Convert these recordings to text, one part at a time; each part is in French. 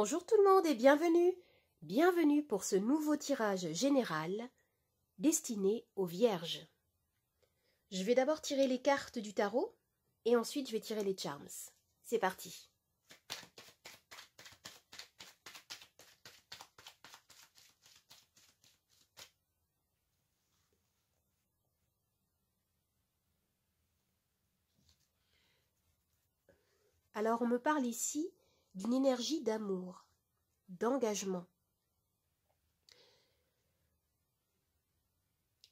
Bonjour tout le monde et bienvenue. Bienvenue pour ce nouveau tirage général destiné aux Vierges. Je vais d'abord tirer les cartes du tarot et ensuite je vais tirer les charms. C'est parti. Alors on me parle ici d'une énergie d'amour, d'engagement.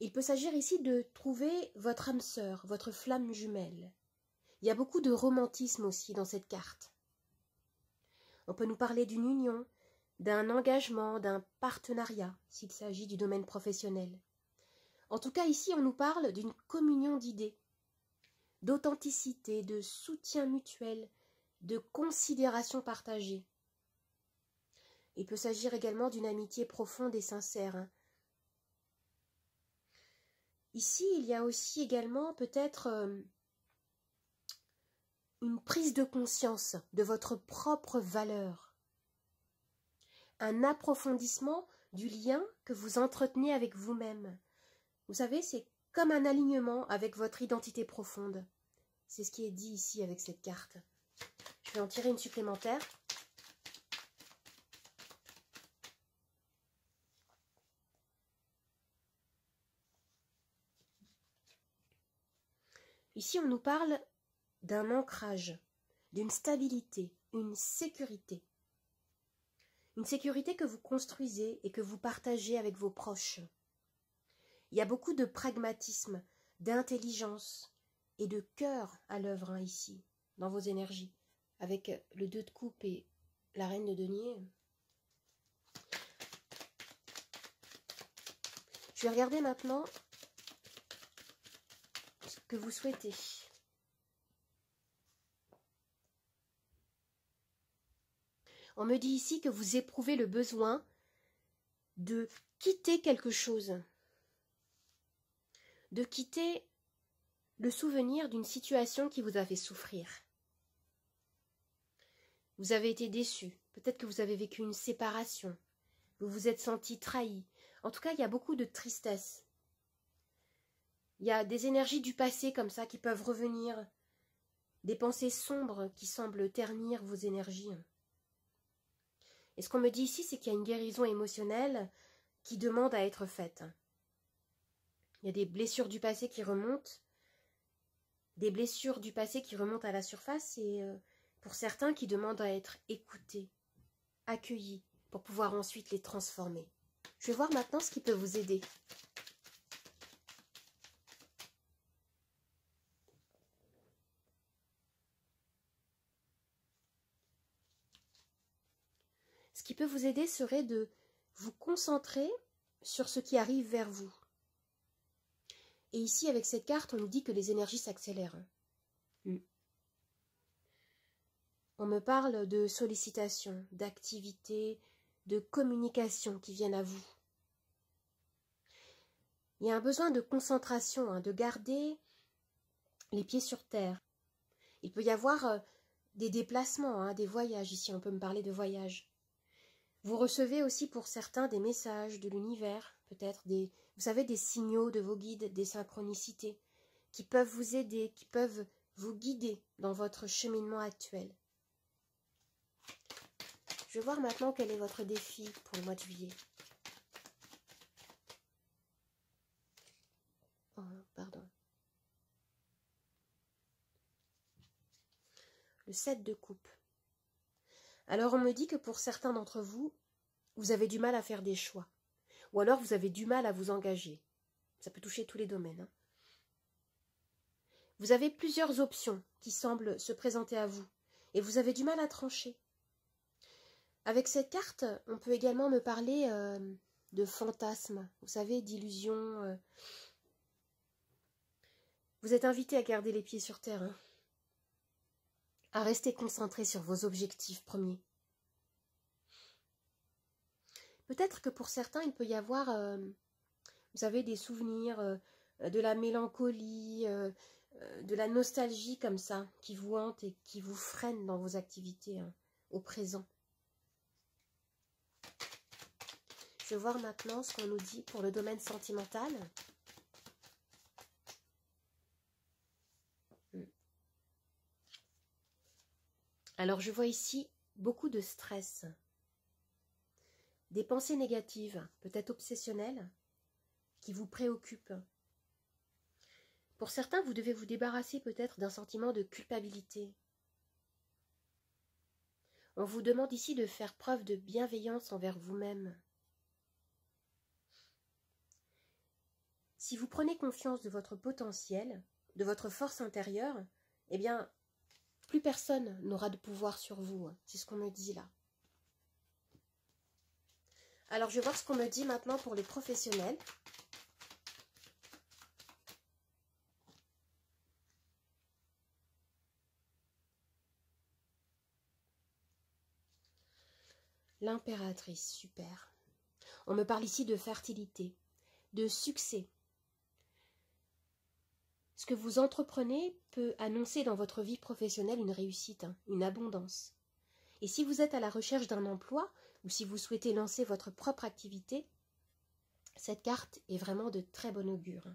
Il peut s'agir ici de trouver votre âme sœur, votre flamme jumelle. Il y a beaucoup de romantisme aussi dans cette carte. On peut nous parler d'une union, d'un engagement, d'un partenariat, s'il s'agit du domaine professionnel. En tout cas, ici, on nous parle d'une communion d'idées, d'authenticité, de soutien mutuel, de considération partagée. Il peut s'agir également d'une amitié profonde et sincère. Ici, il y a aussi également peut-être une prise de conscience de votre propre valeur, un approfondissement du lien que vous entretenez avec vous-même. Vous savez, c'est comme un alignement avec votre identité profonde. C'est ce qui est dit ici avec cette carte. Je vais en tirer une supplémentaire. Ici, on nous parle d'un ancrage, d'une stabilité, une sécurité. Une sécurité que vous construisez et que vous partagez avec vos proches. Il y a beaucoup de pragmatisme, d'intelligence et de cœur à l'œuvre ici, dans vos énergies, avec le 2 de coupe et la reine de denier. Je vais regarder maintenant ce que vous souhaitez. On me dit ici que vous éprouvez le besoin de quitter quelque chose, de quitter le souvenir d'une situation qui vous a fait souffrir. Vous avez été déçu, peut-être que vous avez vécu une séparation, vous vous êtes senti trahi. En tout cas, il y a beaucoup de tristesse. Il y a des énergies du passé comme ça qui peuvent revenir, des pensées sombres qui semblent ternir vos énergies. Et ce qu'on me dit ici, c'est qu'il y a une guérison émotionnelle qui demande à être faite. Il y a des blessures du passé qui remontent, à la surface et pour certains qui demandent à être écoutés, accueillis, pour pouvoir ensuite les transformer. Je vais voir maintenant ce qui peut vous aider. Ce qui peut vous aider serait de vous concentrer sur ce qui arrive vers vous. Et ici, avec cette carte, on nous dit que les énergies s'accélèrent. On me parle de sollicitations, d'activités, de communication qui viennent à vous. Il y a un besoin de concentration, de garder les pieds sur terre. Il peut y avoir des déplacements, des voyages. Ici, on peut me parler de voyages. Vous recevez aussi pour certains des messages de l'univers, peut-être vous savez, des signaux de vos guides, des synchronicités, qui peuvent vous aider, qui peuvent vous guider dans votre cheminement actuel. Je vais voir maintenant quel est votre défi pour le mois de juillet. Oh, pardon. Le 7 de coupe. Alors on me dit que pour certains d'entre vous, vous avez du mal à faire des choix. Ou alors vous avez du mal à vous engager. Ça peut toucher tous les domaines. Vous avez plusieurs options qui semblent se présenter à vous. Et vous avez du mal à trancher. Avec cette carte, on peut également me parler de fantasmes. Vous savez, d'illusions. Vous êtes invité à garder les pieds sur terre. À rester concentré sur vos objectifs premiers. Peut-être que pour certains, il peut y avoir, vous savez, des souvenirs, de la mélancolie, de la nostalgie comme ça, qui vous hante et qui vous freine dans vos activités au présent. Je vais voir maintenant ce qu'on nous dit pour le domaine sentimental. Alors, je vois ici beaucoup de stress, des pensées négatives, peut-être obsessionnelles, qui vous préoccupent. Pour certains, vous devez vous débarrasser peut-être d'un sentiment de culpabilité. On vous demande ici de faire preuve de bienveillance envers vous-même. Si vous prenez confiance de votre potentiel, de votre force intérieure, eh bien, plus personne n'aura de pouvoir sur vous. C'est ce qu'on me dit là. Alors, je vais voir ce qu'on me dit maintenant pour les professionnels. L'impératrice, super. On me parle ici de fertilité, de succès. Ce que vous entreprenez peut annoncer dans votre vie professionnelle une réussite, une abondance. Et si vous êtes à la recherche d'un emploi, ou si vous souhaitez lancer votre propre activité, cette carte est vraiment de très bon augure.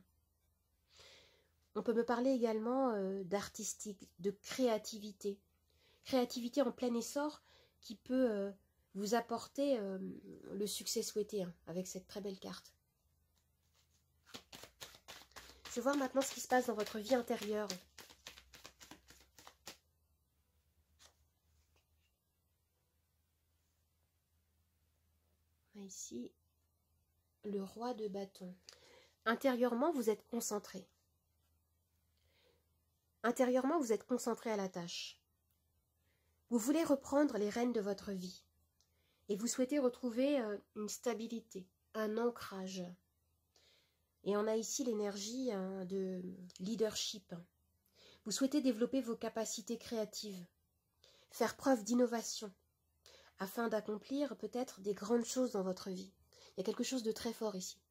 On peut me parler également d'artistique, de créativité. Créativité en plein essor qui peut vous apporter le succès souhaité avec cette très belle carte. Je vais voir maintenant ce qui se passe dans votre vie intérieure. Ici, le roi de bâton. Intérieurement, vous êtes concentré. Intérieurement, vous êtes concentré à la tâche. Vous voulez reprendre les rênes de votre vie. Et vous souhaitez retrouver une stabilité, un ancrage. Et on a ici l'énergie de leadership. Vous souhaitez développer vos capacités créatives, faire preuve d'innovation, afin d'accomplir peut-être des grandes choses dans votre vie. Il y a quelque chose de très fort ici.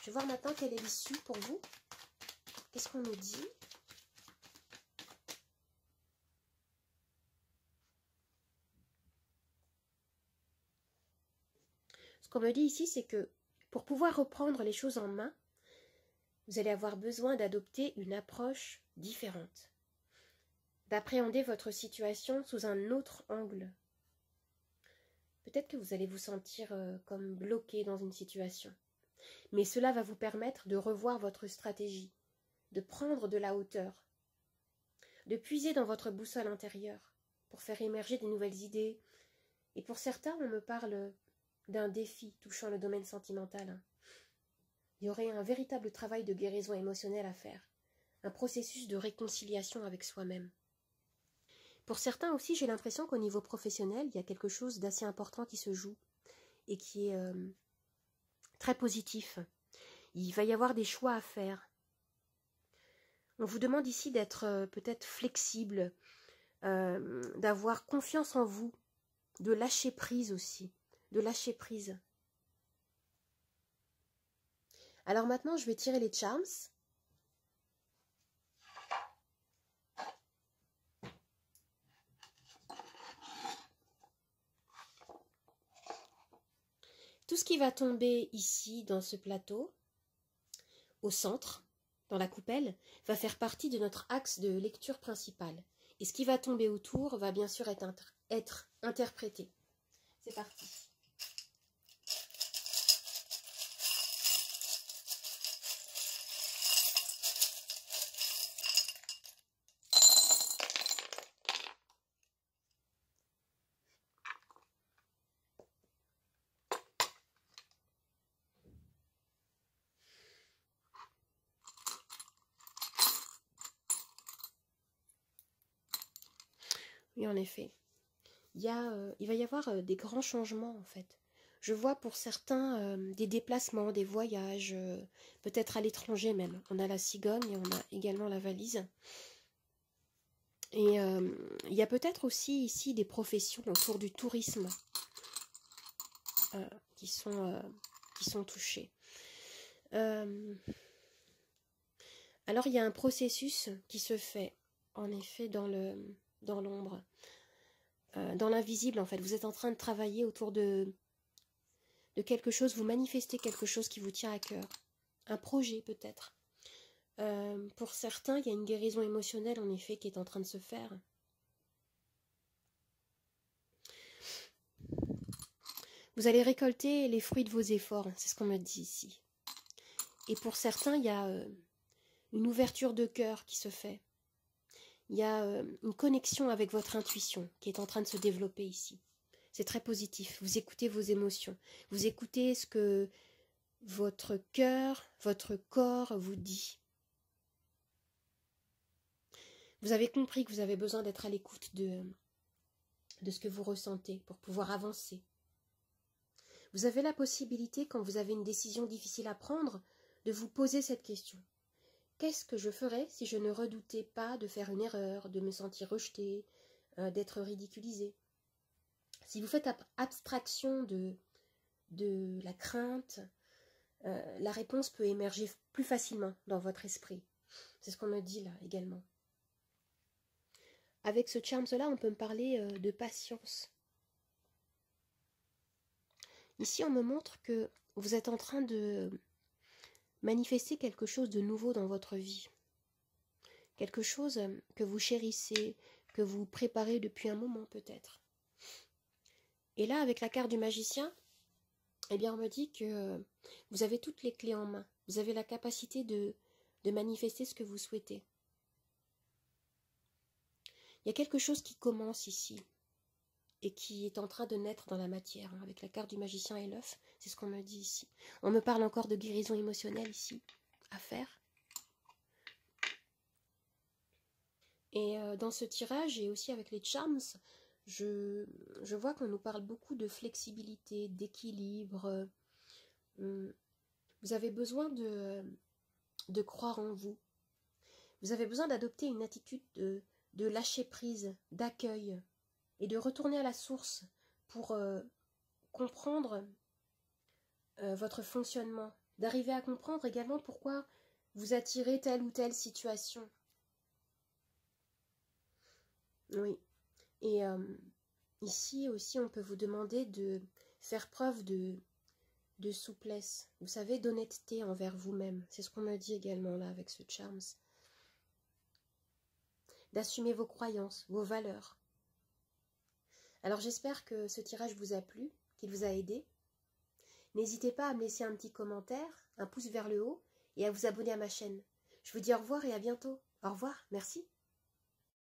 Je vais voir maintenant quelle est l'issue pour vous. Qu'est-ce qu'on nous dit ? Ce qu'on me dit ici, c'est que pour pouvoir reprendre les choses en main, vous allez avoir besoin d'adopter une approche différente, d'appréhender votre situation sous un autre angle. Peut-être que vous allez vous sentir comme bloqué dans une situation, mais cela va vous permettre de revoir votre stratégie, de prendre de la hauteur, de puiser dans votre boussole intérieure pour faire émerger de nouvelles idées. Et pour certains, on me parle d'un défi touchant le domaine sentimental. Il y aurait un véritable travail de guérison émotionnelle à faire, un processus de réconciliation avec soi-même. Pour certains aussi, j'ai l'impression qu'au niveau professionnel, il y a quelque chose d'assez important qui se joue et qui est très positif. Il va y avoir des choix à faire. On vous demande ici d'être peut-être flexible, d'avoir confiance en vous, de lâcher prise aussi, de lâcher prise. Alors maintenant, je vais tirer les charms. Tout ce qui va tomber ici dans ce plateau, au centre, dans la coupelle, va faire partie de notre axe de lecture principal. Et ce qui va tomber autour va bien sûr être interprété. C'est parti. Oui, en effet. Il va y avoir des grands changements, en fait. Je vois pour certains des déplacements, des voyages, peut-être à l'étranger même. On a la cigogne et on a également la valise. Et il y a peut-être aussi ici des professions autour du tourisme qui sont touchées. Alors, il y a un processus qui se fait, en effet, dans l'ombre. dans l'invisible, en fait. Vous êtes en train de travailler autour de quelque chose, vous manifestez quelque chose qui vous tient à cœur. Un projet, peut-être. Pour certains, il y a une guérison émotionnelle, en effet, qui est en train de se faire. Vous allez récolter les fruits de vos efforts, c'est ce qu'on me dit ici. Et pour certains, il y a une ouverture de cœur qui se fait. Il y a une connexion avec votre intuition qui est en train de se développer ici. C'est très positif. Vous écoutez vos émotions. Vous écoutez ce que votre cœur, votre corps vous dit. Vous avez compris que vous avez besoin d'être à l'écoute de ce que vous ressentez pour pouvoir avancer. Vous avez la possibilité, quand vous avez une décision difficile à prendre, de vous poser cette question. Qu'est-ce que je ferais si je ne redoutais pas de faire une erreur, de me sentir rejeté, d'être ridiculisé? Si vous faites abstraction de la crainte, la réponse peut émerger plus facilement dans votre esprit. C'est ce qu'on me dit là également. Avec ce charme-là, on peut me parler de patience. Ici, on me montre que vous êtes en train de manifester quelque chose de nouveau dans votre vie. Quelque chose que vous chérissez, que vous préparez depuis un moment peut-être. Et là, avec la carte du magicien, eh bien, on me dit que vous avez toutes les clés en main. Vous avez la capacité de manifester ce que vous souhaitez. Il y a quelque chose qui commence ici et qui est en train de naître dans la matière. Avec la carte du magicien et l'œuf, c'est ce qu'on me dit ici. On me parle encore de guérison émotionnelle ici, à faire. Et dans ce tirage, et aussi avec les charms, je vois qu'on nous parle beaucoup de flexibilité, d'équilibre. Vous avez besoin de croire en vous. Vous avez besoin d'adopter une attitude de lâcher prise, d'accueil, et de retourner à la source pour comprendre votre fonctionnement, d'arriver à comprendre également pourquoi vous attirez telle ou telle situation. Oui. Et ici aussi, on peut vous demander de faire preuve de souplesse, vous savez, d'honnêteté envers vous-même. C'est ce qu'on me dit également là avec ce charms. D'assumer vos croyances, vos valeurs. Alors j'espère que ce tirage vous a plu, qu'il vous a aidé. N'hésitez pas à me laisser un petit commentaire, un pouce vers le haut et à vous abonner à ma chaîne. Je vous dis au revoir et à bientôt. Au revoir, merci.